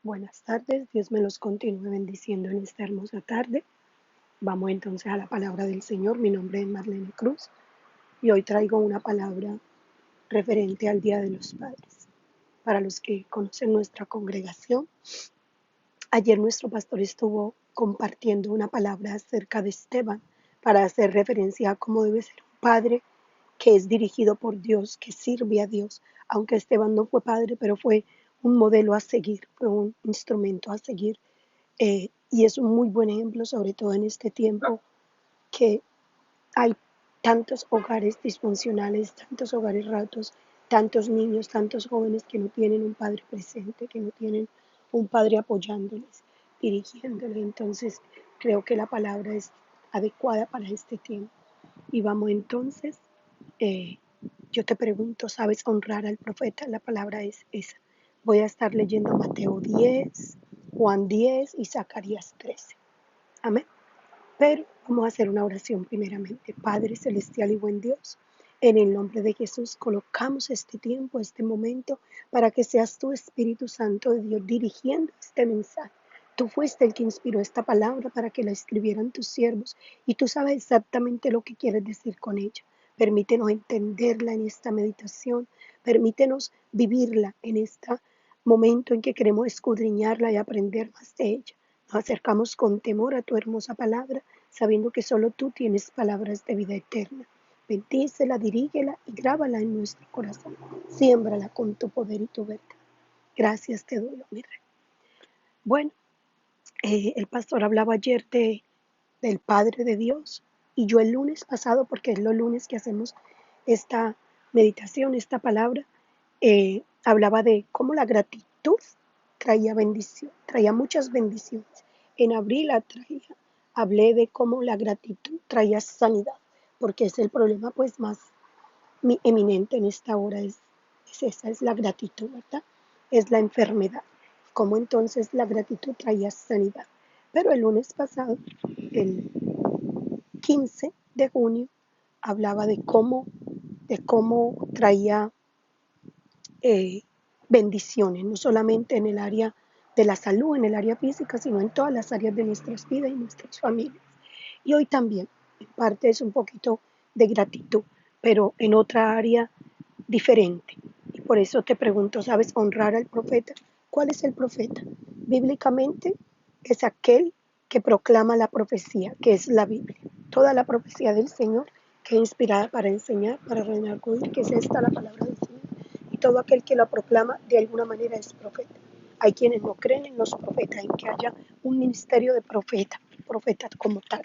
Buenas tardes, Dios me los continúe bendiciendo en esta hermosa tarde. Vamos entonces a la palabra del Señor. Mi nombre es Marlene Cruz y hoy traigo una palabra referente al Día de los Padres. Para los que conocen nuestra congregación, ayer nuestro pastor estuvo compartiendo una palabra acerca de Esteban para hacer referencia a cómo debe ser un padre que es dirigido por Dios, que sirve a Dios, aunque Esteban no fue padre, pero fue un modelo a seguir, fue un instrumento a seguir. Y es un muy buen ejemplo, sobre todo en este tiempo que hay tantos hogares disfuncionales, tantos hogares ratos, tantos niños, tantos jóvenes que no tienen un padre presente, que no tienen un padre apoyándoles, dirigiéndoles. Entonces, creo que la palabra es adecuada para este tiempo. Y vamos entonces, eh, yo te pregunto, ¿sabes honrar al profeta? La palabra es esa. Voy a estar leyendo Mateo 10, Juan 10 y Zacarías 13. Amén. Pero vamos a hacer una oración primeramente. Padre celestial y buen Dios, en el nombre de Jesús colocamos este tiempo, este momento, para que seas tu Espíritu Santo de Dios dirigiendo este mensaje. Tú fuiste el que inspiró esta palabra para que la escribieran tus siervos y tú sabes exactamente lo que quieres decir con ella. Permítenos entenderla en esta meditación, permítenos vivirla en este momento en que queremos escudriñarla y aprender más de ella. Nos acercamos con temor a tu hermosa palabra, sabiendo que solo tú tienes palabras de vida eterna. Bendícela, dirígela y grábala en nuestro corazón. Siémbrala con tu poder y tu verdad. Gracias te doy, mi rey. Bueno, el pastor hablaba ayer del Padre de Dios y yo el lunes pasado, porque es los lunes que hacemos esta meditación, esta palabra, hablaba de cómo la gratitud traía bendición, traía muchas bendiciones. En abril hablé de cómo la gratitud traía sanidad, porque es el problema pues más eminente en esta hora, es esa, es la gratitud, ¿verdad? Es la enfermedad. Cómo entonces la gratitud traía sanidad. Pero el lunes pasado, el 15 de junio, hablaba de cómo traía eh, bendiciones, no solamente en el área de la salud, en el área física, sino en todas las áreas de nuestras vidas y nuestras familias. Y hoy también, en parte es un poquito de gratitud, pero en otra área diferente. Y por eso te pregunto, ¿sabes honrar al profeta? ¿Cuál es el profeta? Bíblicamente es aquel que proclama la profecía, que es la Biblia. Toda la profecía del Señor que es inspirada para enseñar, para redarguir, que es esta la palabra del Señor. Y todo aquel que la proclama de alguna manera es profeta. Hay quienes no creen en los profetas, en que haya un ministerio de profeta como tal,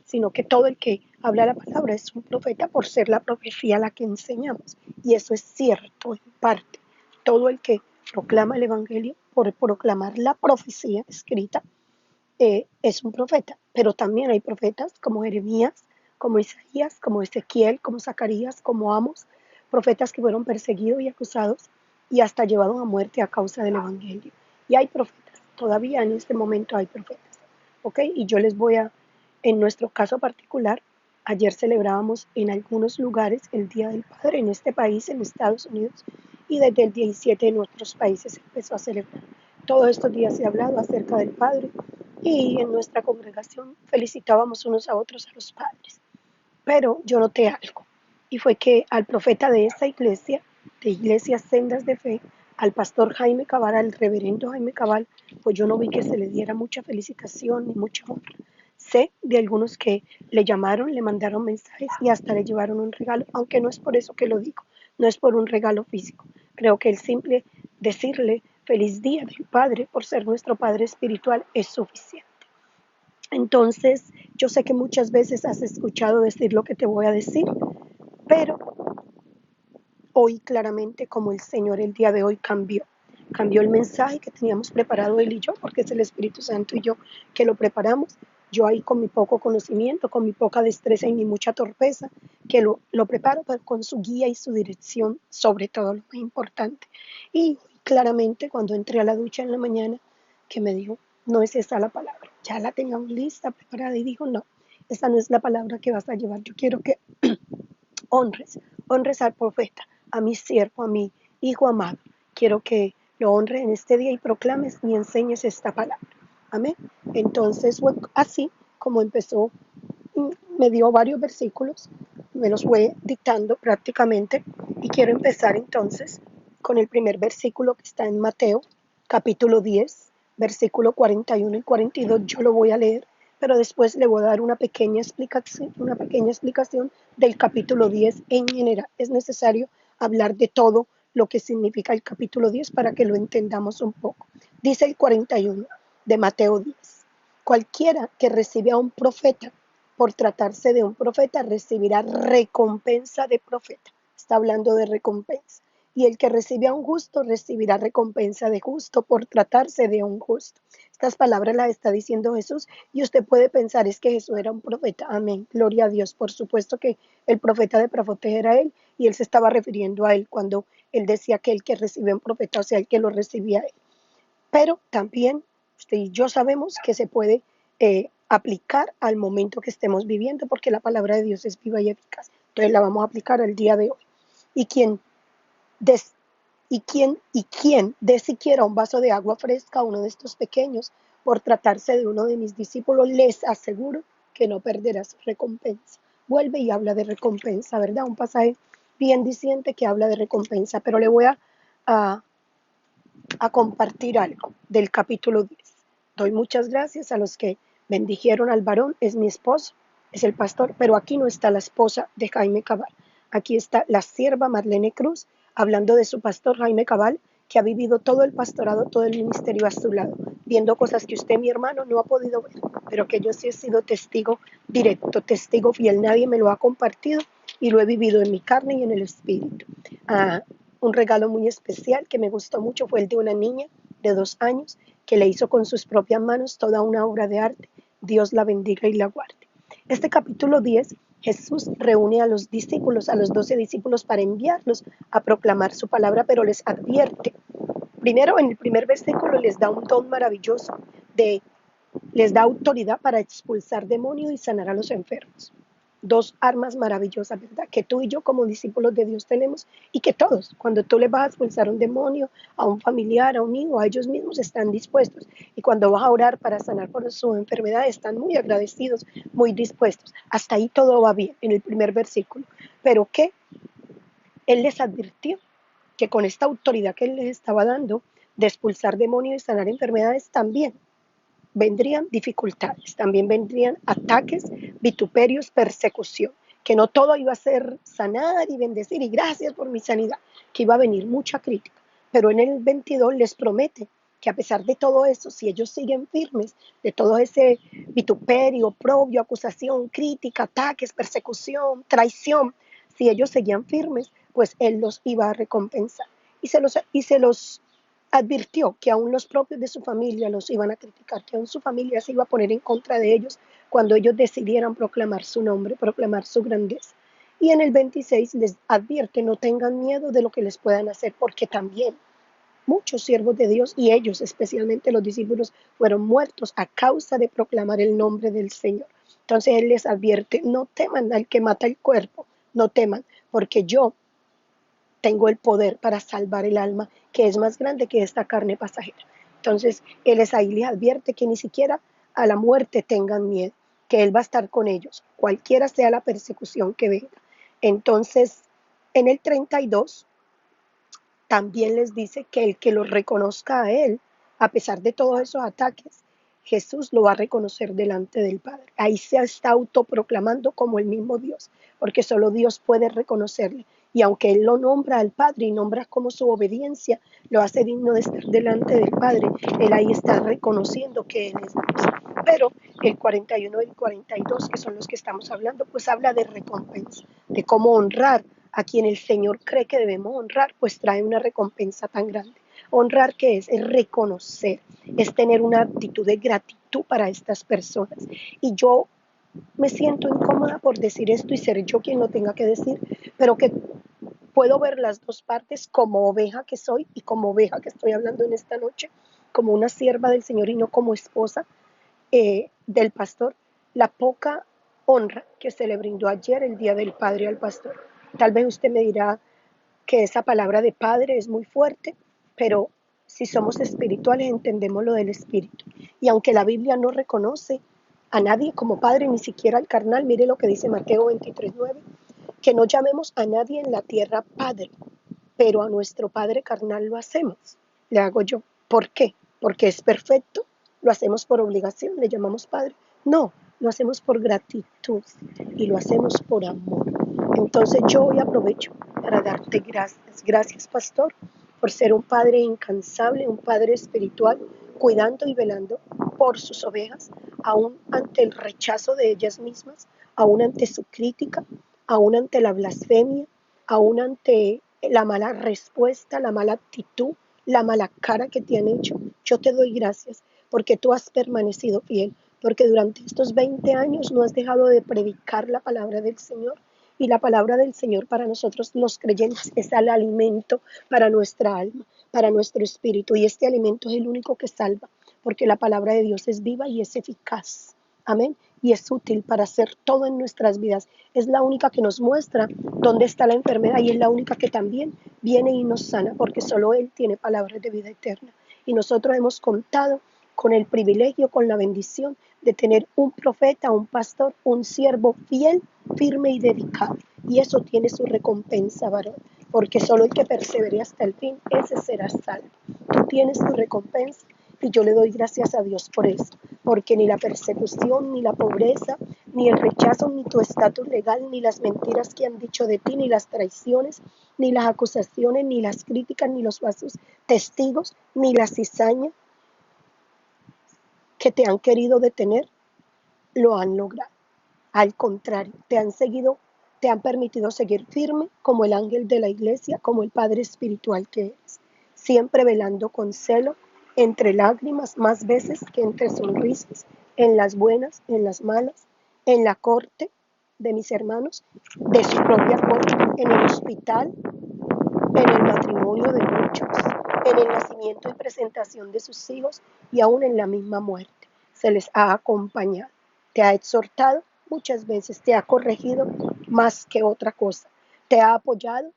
sino que todo el que habla la palabra es un profeta por ser la profecía a la que enseñamos. Y eso es cierto en parte. Todo el que proclama el Evangelio por proclamar la profecía escrita es un profeta. Pero también hay profetas como Jeremías, como Isaías, como Ezequiel, como Zacarías, como Amos, profetas que fueron perseguidos y acusados y hasta llevados a muerte a causa del Evangelio. Y hay profetas, todavía en este momento hay profetas. ¿Ok? Y yo les voy a, en nuestro caso particular, ayer celebrábamos en algunos lugares el Día del Padre en este país, en Estados Unidos, y desde el 17 en otros países se empezó a celebrar. Todos estos días se ha hablado acerca del Padre y en nuestra congregación felicitábamos unos a otros a los padres. Pero yo noté algo, y fue que al profeta de esta iglesia, de Iglesias Sendas de Fe, al pastor Jaime Cabal, al reverendo Jaime Cabal, pues yo no vi que se le diera mucha felicitación ni mucha honra. Sé de algunos que le llamaron, le mandaron mensajes y hasta le llevaron un regalo, aunque no es por eso que lo digo, no es por un regalo físico. Creo que el simple decirle feliz día del Padre por ser nuestro Padre espiritual es suficiente. Entonces, yo sé que muchas veces has escuchado decir lo que te voy a decir, pero hoy claramente como el Señor el día de hoy cambió el mensaje que teníamos preparado él y yo, porque es el Espíritu Santo y yo que lo preparamos. Yo ahí con mi poco conocimiento, con mi poca destreza y mi mucha torpeza, que lo preparo, pero con su guía y su dirección, sobre todo lo más importante. Y claramente cuando entré a la ducha en la mañana, que me dijo, no es esa la palabra, ya la teníamos lista, preparada, y dijo, no, esa no es la palabra que vas a llevar, yo quiero que honres al profeta, a mi siervo, a mi hijo amado. Quiero que lo honre en este día y proclames y enseñes esta palabra. Amén. Entonces fue así como empezó. Me dio varios versículos, me los fue dictando prácticamente, y quiero empezar entonces con el primer versículo que está en Mateo, capítulo 10, versículo 41 y 42. Yo lo voy a leer, pero después le voy a dar una pequeña explicación del capítulo 10 en general. Es necesario hablar de todo lo que significa el capítulo 10 para que lo entendamos un poco. Dice el 41 de Mateo 10: cualquiera que recibe a un profeta, por tratarse de un profeta, recibirá recompensa de profeta. Está hablando de recompensa. Y el que recibe a un justo recibirá recompensa de justo por tratarse de un justo. Estas palabras las está diciendo Jesús, y usted puede pensar, es que Jesús era un profeta. Amén, gloria a Dios. Por supuesto que el profeta de profetas era él, y él se estaba refiriendo a él cuando él decía que el que recibe un profeta, o sea, el que lo recibía a él. Pero también usted y yo sabemos que se puede aplicar al momento que estemos viviendo, porque la palabra de Dios es viva y eficaz. Entonces la vamos a aplicar al día de hoy. Y quien des, y quien dé siquiera un vaso de agua fresca a uno de estos pequeños, por tratarse de uno de mis discípulos, les aseguro que no perderá su recompensa. Vuelve y habla de recompensa, ¿verdad? Un pasaje bien diciente que habla de recompensa, pero le voy a a compartir algo del capítulo 10. Doy muchas gracias a los que bendijeron al varón, es mi esposo, es el pastor, pero aquí no está la esposa de Jaime Cabal. Aquí está la sierva Marlene Cruz, hablando de su pastor Jaime Cabal, que ha vivido todo el pastorado, todo el ministerio a su lado, viendo cosas que usted, mi hermano, no ha podido ver, pero que yo sí he sido testigo directo, testigo fiel. Nadie me lo ha compartido y lo he vivido en mi carne y en el espíritu. Ah, un regalo muy especial que me gustó mucho fue el de una niña de 2 años que le hizo con sus propias manos toda una obra de arte. Dios la bendiga y la guarde. Este capítulo 10, Jesús reúne a los discípulos, a los 12 discípulos, para enviarlos a proclamar su palabra, pero les advierte. Primero, en el primer versículo, les da un don maravilloso, les da autoridad para expulsar demonios y sanar a los enfermos. Dos armas maravillosas, ¿verdad? Que tú y yo como discípulos de Dios tenemos, y que todos, cuando tú les vas a expulsar un demonio, a un familiar, a un hijo, a ellos mismos, están dispuestos. Y cuando vas a orar para sanar por su enfermedad, están muy agradecidos, muy dispuestos. Hasta ahí todo va bien en el primer versículo. Pero que Él les advirtió que con esta autoridad que Él les estaba dando de expulsar demonios y sanar enfermedades, también vendrían dificultades, también vendrían ataques, vituperios, persecución, que no todo iba a ser sanar y bendecir y gracias por mi sanidad, que iba a venir mucha crítica. Pero en el 22 les promete que a pesar de todo eso, si ellos siguen firmes, de todo ese vituperio, oprobio, acusación, crítica, ataques, persecución, traición, si ellos seguían firmes, pues Él los iba a recompensar. Y se los advirtió que aún los propios de su familia los iban a criticar, que aún su familia se iba a poner en contra de ellos cuando ellos decidieran proclamar su nombre, proclamar su grandeza. Y en el 26 les advierte: no tengan miedo de lo que les puedan hacer, porque también muchos siervos de Dios, y ellos, especialmente los discípulos, fueron muertos a causa de proclamar el nombre del Señor. Entonces Él les advierte: no teman al que mata el cuerpo, no teman, porque yo tengo el poder para salvar el alma, que es más grande que esta carne pasajera. Entonces, Él es ahí, les advierte que ni siquiera a la muerte tengan miedo, que Él va a estar con ellos, cualquiera sea la persecución que venga. Entonces, en el 32, también les dice que el que lo reconozca a Él, a pesar de todos esos ataques, Jesús lo va a reconocer delante del Padre. Ahí se está autoproclamando como el mismo Dios, porque solo Dios puede reconocerle. Y aunque Él lo nombra al Padre y nombra como su obediencia, lo hace digno de estar delante del Padre, Él ahí está reconociendo que Él es Dios. Pero el 41 y el 42, que son los que estamos hablando, pues habla de recompensa, de cómo honrar a quien el Señor cree que debemos honrar, pues trae una recompensa tan grande. Honrar, ¿qué es? Es reconocer, es tener una actitud de gratitud para estas personas. Y yo me siento incómoda por decir esto y ser yo quien lo tenga que decir, pero que puedo ver las dos partes, como oveja que soy y como oveja que estoy hablando en esta noche, como una sierva del Señor y no como esposa del pastor, la poca honra que se le brindó ayer, el Día del Padre, al pastor. Tal vez usted me dirá que esa palabra de padre es muy fuerte, pero Si somos espirituales, entendemos lo del espíritu. Y aunque la Biblia no reconoce a nadie como padre, ni siquiera al carnal, mire lo que dice Mateo 23:9, que no llamemos a nadie en la tierra padre, pero a nuestro padre carnal lo hacemos. Le hago yo. ¿Por qué? Porque es perfecto. Lo hacemos por obligación, le llamamos padre. No, lo hacemos por gratitud y lo hacemos por amor. Entonces yo hoy aprovecho para darte gracias. Gracias, pastor, por ser un padre incansable, un padre espiritual, cuidando y velando por sus ovejas, aún ante el rechazo de ellas mismas, aún ante su crítica, aún ante la blasfemia, aún ante la mala respuesta, la mala actitud, la mala cara que te han hecho. Yo te doy gracias porque tú has permanecido fiel, porque durante estos 20 años no has dejado de predicar la palabra del Señor. Y la palabra del Señor para nosotros los creyentes es el alimento para nuestra alma, para nuestro espíritu. Y este alimento es el único que salva, porque la palabra de Dios es viva y es eficaz. Amén. Y es útil para hacer todo en nuestras vidas. Es la única que nos muestra dónde está la enfermedad y es la única que también viene y nos sana, porque solo Él tiene palabras de vida eterna. Y nosotros hemos contado con el privilegio, con la bendición de tener un profeta, un pastor, un siervo fiel, firme y dedicado. Y eso tiene su recompensa, varón, porque solo el que persevere hasta el fin, ese será salvo. Tú tienes tu recompensa y yo le doy gracias a Dios por eso, porque ni la persecución, ni la pobreza, ni el rechazo, ni tu estatus legal, ni las mentiras que han dicho de ti, ni las traiciones, ni las acusaciones, ni las críticas, ni los falsos testigos, ni la cizaña que te han querido detener, lo han logrado. Al contrario, te han permitido seguir firme como el ángel de la iglesia, como el Padre espiritual que eres, siempre velando con celo, entre lágrimas más veces que entre sonrisas, en las buenas, en las malas, en la corte de mis hermanos, de su propia corte, en el hospital, en el matrimonio de muchos, en el nacimiento y presentación de sus hijos y aún en la misma muerte. Se les ha acompañado, te ha exhortado muchas veces, te ha corregido más que otra cosa, te ha apoyado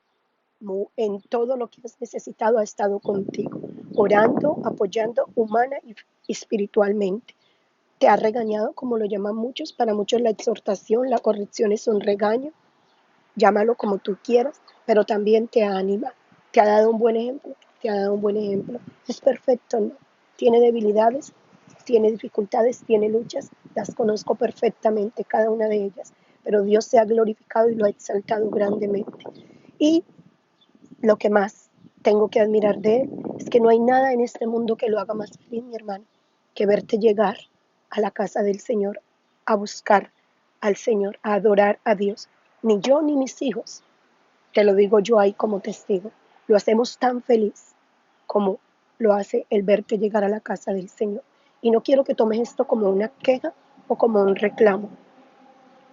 en todo lo que has necesitado, ha estado contigo, orando, apoyando humana y espiritualmente. Te ha regañado, como lo llaman muchos, para muchos la exhortación, la corrección es un regaño, llámalo como tú quieras, pero también te ha animado, te ha dado un buen ejemplo, te ha dado un buen ejemplo. Es perfecto, ¿no? Tiene debilidades, tiene dificultades, tiene luchas, las conozco perfectamente, cada una de ellas, pero Dios se ha glorificado y lo ha exaltado grandemente. Y lo que más tengo que admirar de Él es que no hay nada en este mundo que lo haga más feliz, mi hermano, que verte llegar a la casa del Señor, a buscar al Señor, a adorar a Dios. Ni yo ni mis hijos, te lo digo yo ahí como testigo, lo hacemos tan feliz como lo hace el verte llegar a la casa del Señor. Y no quiero que tomes esto como una queja o como un reclamo.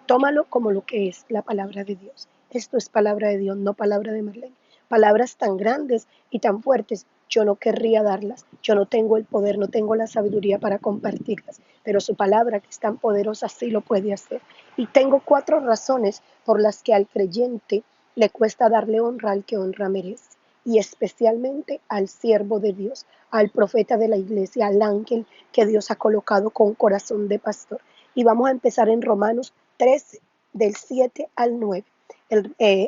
Tómalo como lo que es la palabra de Dios. Esto es palabra de Dios, no palabra de Marlene. Palabras tan grandes y tan fuertes, yo no querría darlas. Yo no tengo el poder, no tengo la sabiduría para compartirlas, pero su palabra, que es tan poderosa, sí lo puede hacer. Y tengo 4 razones por las que al creyente le cuesta darle honra al que honra merece. Y especialmente al siervo de Dios, al profeta de la iglesia, al ángel que Dios ha colocado con corazón de pastor. Y vamos a empezar en Romanos 13, del 7 al 9.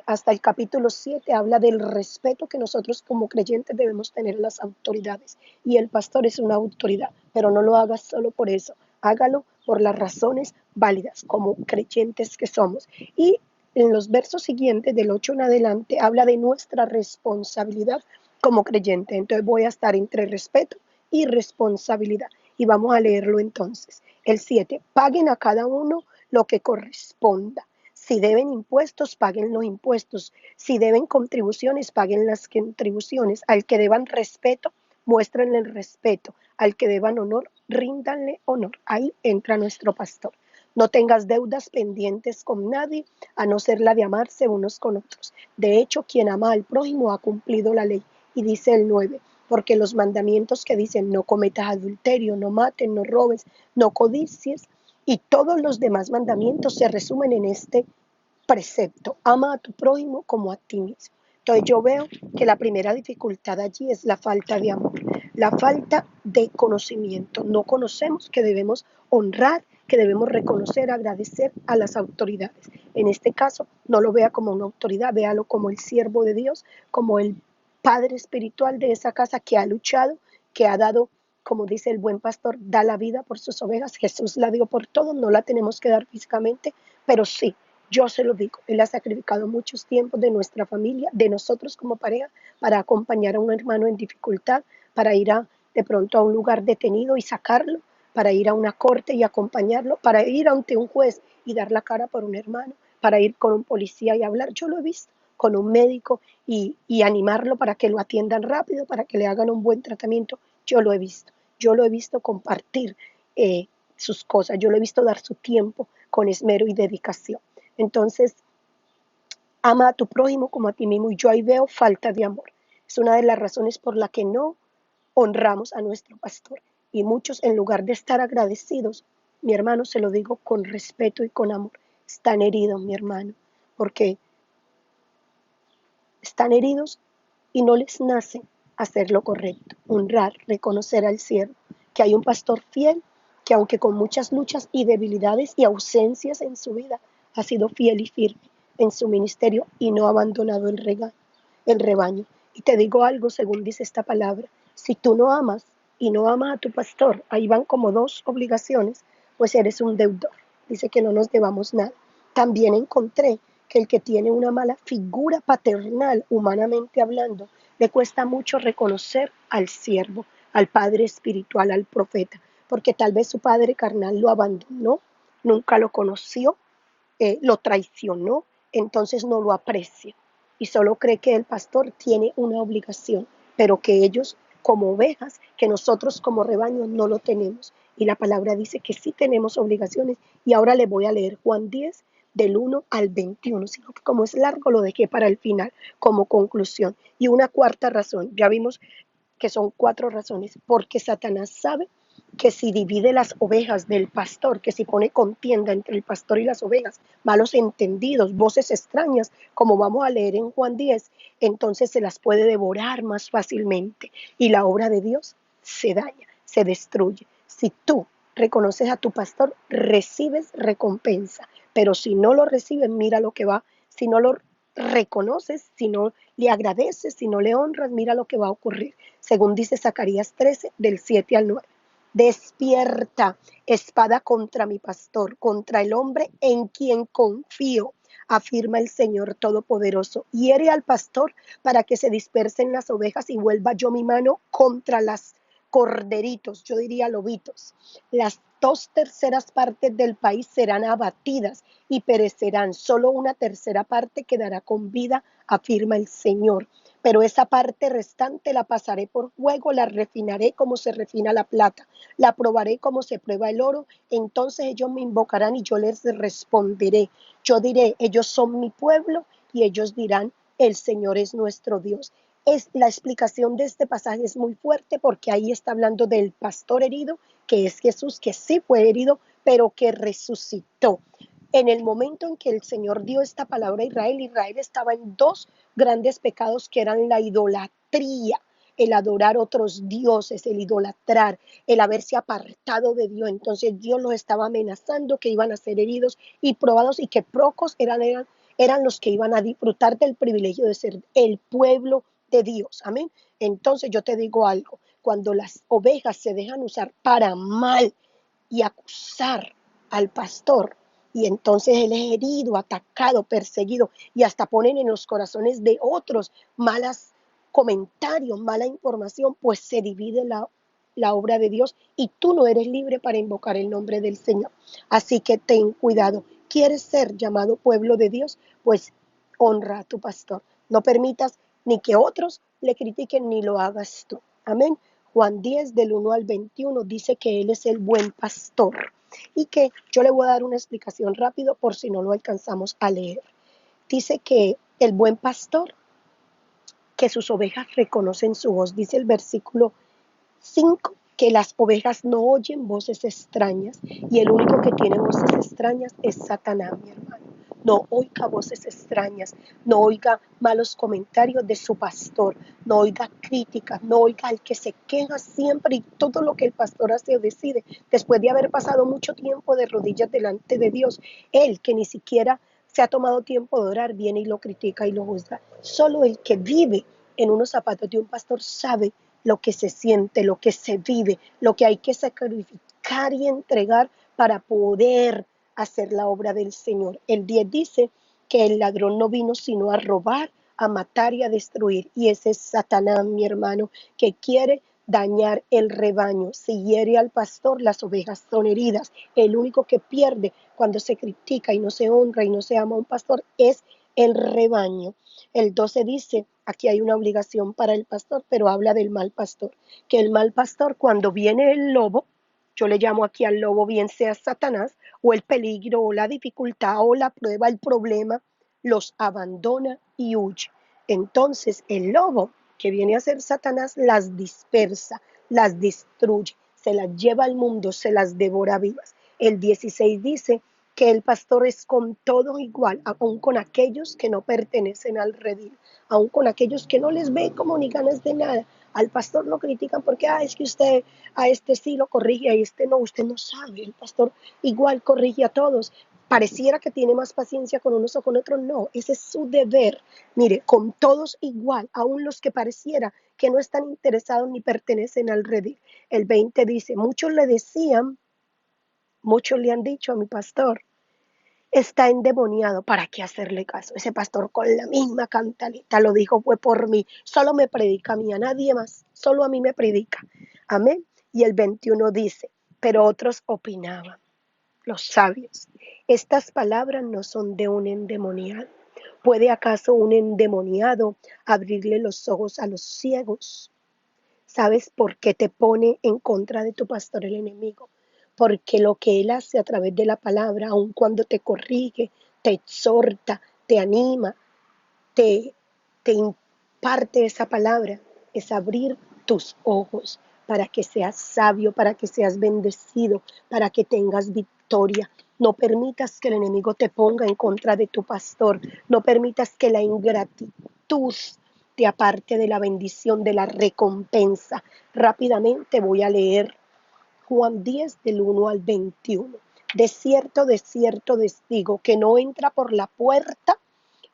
Hasta el capítulo 7 habla del respeto que nosotros como creyentes debemos tener a las autoridades. Y el pastor es una autoridad, pero no lo hagas solo por eso. Hágalo por las razones válidas como creyentes que somos. Y en los versos siguientes, del 8 en adelante, habla de nuestra responsabilidad como creyente. Entonces voy a estar entre respeto y responsabilidad. Y vamos a leerlo entonces. El 7, paguen a cada uno lo que corresponda. Si deben impuestos, paguen los impuestos. Si deben contribuciones, paguen las contribuciones. Al que deban respeto, muéstrenle el respeto. Al que deban honor, ríndanle honor. Ahí entra nuestro pastor. No tengas deudas pendientes con nadie, a no ser la de amarse unos con otros. De hecho, quien ama al prójimo ha cumplido la ley. Y dice el 9, porque los mandamientos que dicen no cometas adulterio, no mates, no robes, no codicies, y todos los demás mandamientos se resumen en este precepto: ama a tu prójimo como a ti mismo. Entonces yo veo que la primera dificultad allí es la falta de amor. la falta de conocimiento. No conocemos que debemos honrar, que debemos reconocer, agradecer a las autoridades. En este caso, no lo vea como una autoridad, véalo como el siervo de Dios, como el padre espiritual de esa casa que ha luchado, que ha dado, como dice el buen pastor, da la vida por sus ovejas. Jesús la dio por todo, no la tenemos que dar físicamente, pero sí, yo se lo digo, Él ha sacrificado muchos tiempos de nuestra familia, de nosotros como pareja, para acompañar a un hermano en dificultad, para ir de pronto a un lugar detenido y sacarlo, para ir a una corte y acompañarlo, para ir ante un juez y dar la cara por un hermano, para ir con un policía y hablar. Yo lo he visto con un médico y animarlo para que lo atiendan rápido, para que le hagan un buen tratamiento. Yo lo he visto compartir sus cosas, yo lo he visto dar su tiempo con esmero y dedicación. Entonces, ama a tu prójimo como a ti mismo. Y yo ahí veo falta de amor. Es una de las razones por la que no honramos a nuestro pastor. Y muchos, en lugar de estar agradecidos, mi hermano, se lo digo con respeto y con amor, están heridos, mi hermano, porque están heridos y no les nace hacer lo correcto, honrar, reconocer al siervo, que hay un pastor fiel, que aunque con muchas luchas y debilidades y ausencias en su vida, ha sido fiel y firme en su ministerio y no ha abandonado el rebaño. Y te digo algo, según dice esta palabra, si tú no amas y no amas a tu pastor, ahí van como dos obligaciones, pues eres un deudor. Dice que no nos debamos nada. También encontré que el que tiene una mala figura paternal, humanamente hablando, le cuesta mucho reconocer al siervo, al padre espiritual, al profeta, porque tal vez su padre carnal lo abandonó, nunca lo conoció, lo traicionó, entonces no lo aprecia y solo cree que el pastor tiene una obligación, pero que ellos como ovejas, que nosotros como rebaño no lo tenemos. Y la palabra dice que sí tenemos obligaciones. Y ahora le voy a leer Juan 10 del 1 al 21, sino que como es largo lo dejé para el final como conclusión. Y una cuarta razón, ya vimos que son cuatro razones, porque Satanás sabe que si divide las ovejas del pastor, que si pone contienda entre el pastor y las ovejas, malos entendidos, voces extrañas, como vamos a leer en Juan 10, entonces se las puede devorar más fácilmente y la obra de Dios se daña, se destruye. Si tú reconoces a tu pastor, recibes recompensa, pero si no lo recibes, mira lo que va, si no lo reconoces, si no le agradeces, si no le honras, mira lo que va a ocurrir. Según dice Zacarías 13, del 7 al 9. Despierta, espada contra mi pastor, contra el hombre en quien confío, afirma el Señor Todopoderoso. Hiere al pastor para que se dispersen las ovejas y vuelva yo mi mano contra las corderitos, yo diría lobitos. Las 2/3 del país serán abatidas y perecerán. Solo una tercera parte quedará con vida, afirma el Señor. Pero esa parte restante la pasaré por fuego, la refinaré como se refina la plata, la probaré como se prueba el oro. Entonces ellos me invocarán y yo les responderé. Yo diré, ellos son mi pueblo, y ellos dirán, el Señor es nuestro Dios. La explicación de este pasaje es muy fuerte porque ahí está hablando del pastor herido, que es Jesús, que sí fue herido, pero que resucitó. En el momento en que el Señor dio esta palabra a Israel, Israel estaba en dos grandes pecados que eran la idolatría, el adorar otros dioses, el idolatrar, el haberse apartado de Dios. Entonces Dios los estaba amenazando que iban a ser heridos y probados y que pocos eran los que iban a disfrutar del privilegio de ser el pueblo de Dios. Amén. Entonces yo te digo algo, cuando las ovejas se dejan usar para mal y acusar al pastor, y entonces él es herido, atacado, perseguido, y hasta ponen en los corazones de otros malas comentarios, mala información, pues se divide la obra de Dios y tú no eres libre para invocar el nombre del Señor. Así que ten cuidado. ¿Quieres ser llamado pueblo de Dios? Pues honra a tu pastor. No permitas ni que otros le critiquen ni lo hagas tú. Amén. Juan 10 del 1 al 21 dice que Él es el buen pastor y que yo le voy a dar una explicación rápido por si no lo alcanzamos a leer. Dice que el buen pastor, que sus ovejas reconocen su voz. Dice el versículo 5 que las ovejas no oyen voces extrañas y el único que tiene voces extrañas es Satanás, mi hermano. no oiga voces extrañas, no oiga malos comentarios de su pastor, no oiga críticas, no oiga al que se queja siempre y todo lo que el pastor hace o decide, después de haber pasado mucho tiempo de rodillas delante de Dios, él que ni siquiera se ha tomado tiempo de orar, viene y lo critica y lo juzga. Solo el que vive en unos zapatos de un pastor sabe lo que se siente, lo que se vive, lo que hay que sacrificar y entregar para poder hacer la obra del Señor. El 10 dice que el ladrón no vino sino a robar, a matar y a destruir. Y ese es Satanás, mi hermano, que quiere dañar el rebaño. Si hiere al pastor, las ovejas son heridas. El único que pierde cuando se critica y no se honra y no se ama a un pastor es el rebaño. El 12 dice, aquí hay una obligación para el pastor, pero habla del mal pastor, que el mal pastor cuando viene el lobo, yo le llamo aquí al lobo, bien sea Satanás, o el peligro, o la dificultad, o la prueba, el problema, los abandona y huye. Entonces el lobo, que viene a ser Satanás, las dispersa, las destruye, se las lleva al mundo, se las devora vivas. El 16 dice que el pastor es con todo igual, aun con aquellos que no pertenecen al redil, aun con aquellos que no les ve como ni ganas de nada. Al pastor lo critican porque, es que usted a este sí lo corrige, a este no, usted no sabe, el pastor igual corrige a todos. Pareciera que tiene más paciencia con unos o con otros, no, ese es su deber. Mire, con todos igual, aun los que pareciera que no están interesados ni pertenecen al redil. El 20 dice, muchos le decían, muchos le han dicho a mi pastor, está endemoniado, ¿para qué hacerle caso? Ese pastor con la misma cantaleta lo dijo, fue por mí, solo me predica a mí, a nadie más, solo a mí me predica. Amén. Y el 21 dice, pero otros opinaban, los sabios, estas palabras no son de un endemoniado. ¿Puede acaso un endemoniado abrirle los ojos a los ciegos? ¿Sabes por qué te pone en contra de tu pastor el enemigo? Porque lo que él hace a través de la palabra, aun cuando te corrige, te exhorta, te anima, te, te imparte esa palabra, es abrir tus ojos para que seas sabio, para que seas bendecido, para que tengas victoria. No permitas que el enemigo te ponga en contra de tu pastor. No permitas que la ingratitud te aparte de la bendición, de la recompensa. Rápidamente voy a leer Juan 10 del 1 al 21. De cierto les digo que no entra por la puerta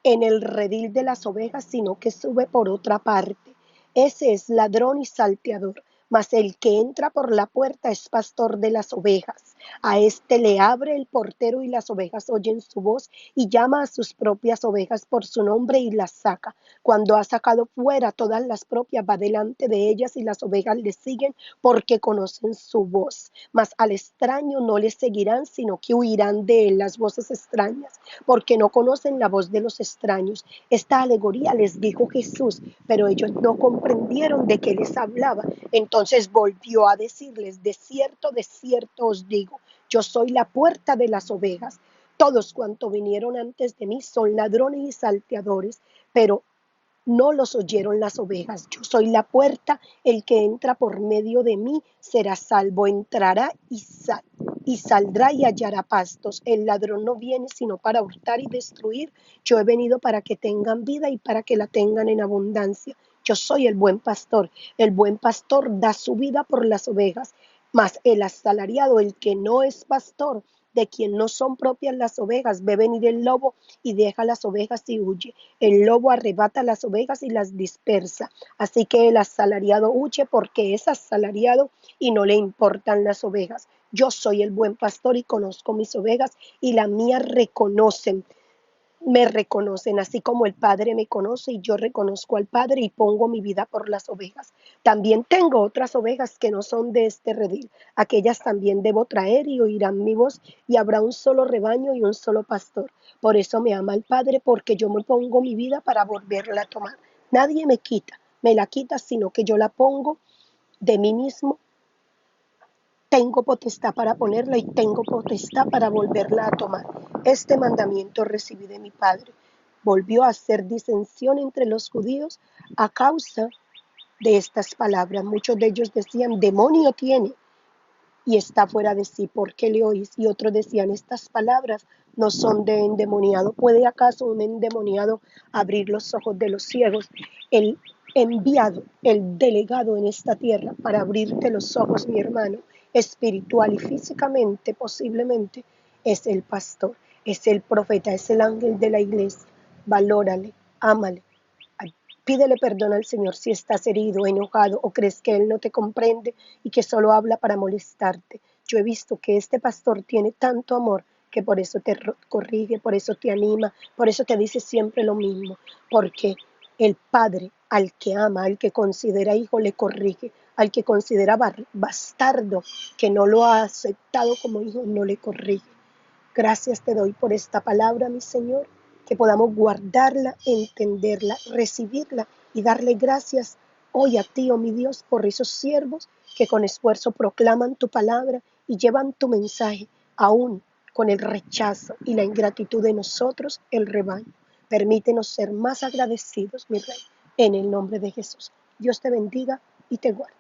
en el redil de las ovejas, sino que sube por otra parte. Ese es ladrón y salteador, mas el que entra por la puerta es pastor de las ovejas. A este le abre el portero y las ovejas oyen su voz y llama a sus propias ovejas por su nombre y las saca. Cuando ha sacado fuera todas las propias, va delante de ellas y las ovejas le siguen porque conocen su voz. Mas al extraño no le seguirán, sino que huirán de él, las voces extrañas, porque no conocen la voz de los extraños. Esta alegoría les dijo Jesús, pero ellos no comprendieron de qué les hablaba. Entonces volvió a decirles, de cierto os digo, yo soy la puerta de las ovejas. Todos cuantos vinieron antes de mí son ladrones y salteadores, pero no los oyeron las ovejas. Yo soy la puerta, el que entra por medio de mí será salvo, entrará y saldrá y hallará pastos. El ladrón no viene sino para hurtar y destruir. Yo he venido para que tengan vida y para que la tengan en abundancia. Yo soy el buen pastor. El buen pastor da su vida por las ovejas, mas el asalariado, el que no es pastor, de quien no son propias las ovejas, ve venir el lobo y deja las ovejas y huye. El lobo arrebata las ovejas y las dispersa. Así que el asalariado huye porque es asalariado y no le importan las ovejas. Yo soy el buen pastor y conozco mis ovejas y las mías me reconocen, así como el Padre me conoce y yo reconozco al Padre y pongo mi vida por las ovejas. También tengo otras ovejas que no son de este redil. Aquellas también debo traer y oirán mi voz y habrá un solo rebaño y un solo pastor. Por eso me ama el Padre, porque yo me pongo mi vida para volverla a tomar. Nadie me la quita, sino que yo la pongo de mí mismo. Tengo potestad para ponerla y tengo potestad para volverla a tomar. Este mandamiento recibí de mi Padre. Volvió a hacer disensión entre los judíos a causa de estas palabras. Muchos de ellos decían, demonio tiene, y está fuera de sí, ¿por qué le oís? Y otros decían, estas palabras no son de endemoniado. ¿Puede acaso un endemoniado abrir los ojos de los ciegos? El enviado, el delegado en esta tierra para abrirte los ojos, mi hermano, espiritual y físicamente, posiblemente, es el pastor, es el profeta, es el ángel de la iglesia. Valórale, ámale. Pídele perdón al Señor si estás herido, enojado o crees que Él no te comprende y que solo habla para molestarte. Yo he visto que este pastor tiene tanto amor que por eso te corrige, por eso te anima, por eso te dice siempre lo mismo, porque el Padre al que ama, al que considera hijo, le corrige, al que considera bastardo, que no lo ha aceptado como hijo, no le corrige. Gracias te doy por esta palabra, mi Señor, que podamos guardarla, entenderla, recibirla y darle gracias hoy a ti, oh mi Dios, por esos siervos que con esfuerzo proclaman tu palabra y llevan tu mensaje, aún con el rechazo y la ingratitud de nosotros, el rebaño. Permítenos ser más agradecidos, mi Rey, en el nombre de Jesús. Dios te bendiga y te guarde.